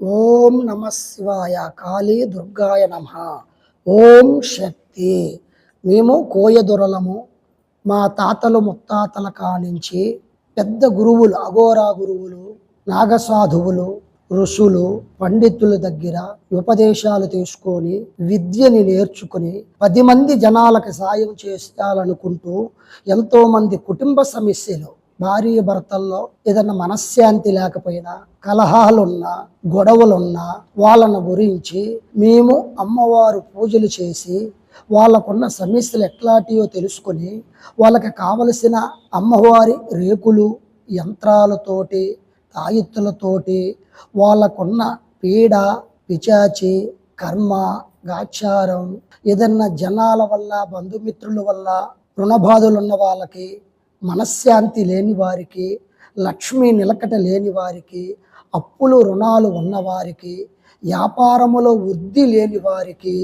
ఓం నమ శివాయ కాళీ దుర్గాయ నమ. ఓం శక్తి. మేము కోయదొరలము. మా తాతలు ముత్తాతల కానించి పెద్ద గురువులు, అఘోరా గురువులు, నాగసాధువులు, ఋషులు, పండితుల దగ్గర ఉపదేశాలు తీసుకొని విద్యని నేర్చుకుని 10 మంది జనాలకు సాయం చేయాలనుకుంటూ ఎంతోమంది కుటుంబ సమస్యలు, భార్య భర్తల్లో ఏదైనా మనశ్శాంతి లేకపోయినా, కలహాలున్నా, గొడవలున్నా వాళ్ళను గురించి మేము అమ్మవారు పూజలు చేసి వాళ్ళకున్న సమస్యలు ఎట్లాంటివో తెలుసుకొని వాళ్ళకి కావలసిన అమ్మవారి రేకులు, యంత్రాలతోటి, తాయెత్తులతోటి వాళ్ళకున్న పీడ, పిచాచి, కర్మ, గాచారం, ఏదన్నా జనాల వల్ల, బంధుమిత్రుల వల్ల రుణబాధలు ఉన్న వాళ్ళకి, మనశ్శాంతి లేని వారికి, లక్ష్మీ నిలకట లేని వారికి, అప్పులు రుణాలు ఉన్నవారికి, వ్యాపారములో వృద్ధి లేని వారికి,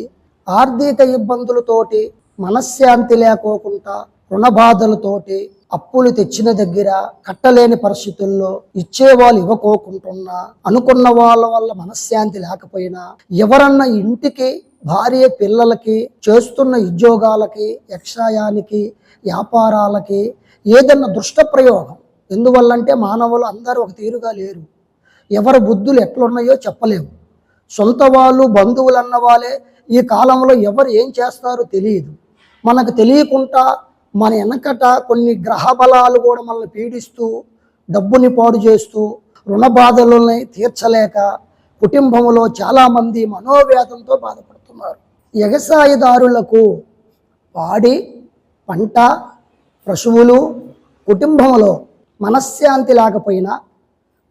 ఆర్థిక ఇబ్బందులతోటి మనశ్శాంతి లేకోకుండా రుణబాధలతోటి అప్పులు తెచ్చిన దగ్గర కట్టలేని పరిస్థితుల్లో ఇచ్చేవాళ్ళు ఇవ్వకోకుంటున్నా, అనుకున్న వాళ్ళ వల్ల మనశ్శాంతి లేకపోయినా, ఎవరన్నా ఇంటికి భార్య పిల్లలకి, చేస్తున్న ఉద్యోగాలకి, యక్షయానికి, వ్యాపారాలకి ఏదన్నా దుష్ట ప్రయోగం. ఎందువల్లంటే మానవులు అందరూ ఒక తీరుగా లేరు. ఎవరి బుద్ధులు ఎట్లున్నాయో చెప్పలేము. సొంత వాళ్ళు, బంధువులు అన్న వాళ్ళే ఈ కాలంలో ఎవరు ఏం చేస్తారో తెలియదు. మనకు తెలియకుండా మన వెనకట కొన్ని గ్రహ బలాలు కూడా మనల్ని పీడిస్తూ, డబ్బుని పాడు చేస్తూ, రుణ బాధలని తీర్చలేక కుటుంబంలో చాలామంది మనోవేదంతో బాధపడుతున్నారు. వ్యవసాయదారులకు పాడి, పంట, పశువులు, కుటుంబంలో మనశ్శాంతి లేకపోయినా,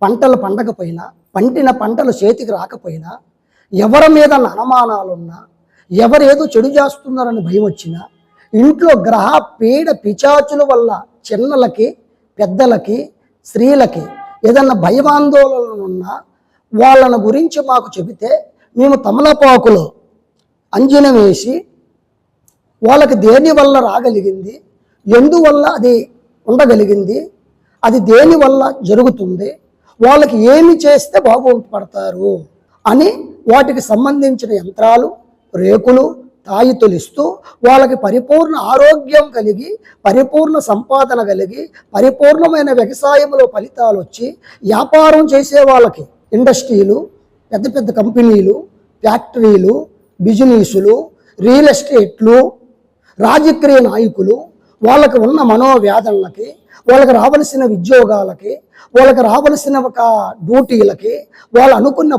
పంటలు పండకపోయినా, పండిన పంటలు చేతికి రాకపోయినా, ఎవరి మీద అనుమానాలున్నా, ఎవరేదో చెడు చేస్తున్నారని భయం వచ్చినా, ఇంట్లో గ్రహ పీడ పిచాచుల వల్ల చిన్నలకి, పెద్దలకి, స్త్రీలకి ఏదన్నా భయవాందోళనలు ఉన్నా వాళ్ళని గురించి మాకు చెబితే మేము తమలపాకులో అంజనం వేసి వాళ్ళకి దేని వల్ల రాగలిగింది, ఎందువల్ల అది ఉండగలిగింది, అది దేని వల్ల జరుగుతుంది, వాళ్ళకి ఏమి చేస్తే బాగుపడతారు అని వాటికి సంబంధించిన యంత్రాలు, రేకులు, తాయితులు ఇస్తూ వాళ్ళకి పరిపూర్ణ ఆరోగ్యం కలిగి, పరిపూర్ణ సంపాదన కలిగి, పరిపూర్ణమైన వ్యవసాయంలో ఫలితాలు వచ్చి వ్యాపారం చేసే వాళ్ళకి ఇండస్ట్రీలు, పెద్ద పెద్ద కంపెనీలు, ఫ్యాక్టరీలు, బిజినెస్లు, రియల్ ఎస్టేట్లు, రాజకీయ నాయకులు, వాళ్ళకి ఉన్న మనోవేదనలకి, వాళ్ళకి రావలసిన ఉద్యోగాలకి, వాళ్ళకి రావలసిన ఒక డ్యూటీలకి, వాళ్ళు అనుకున్న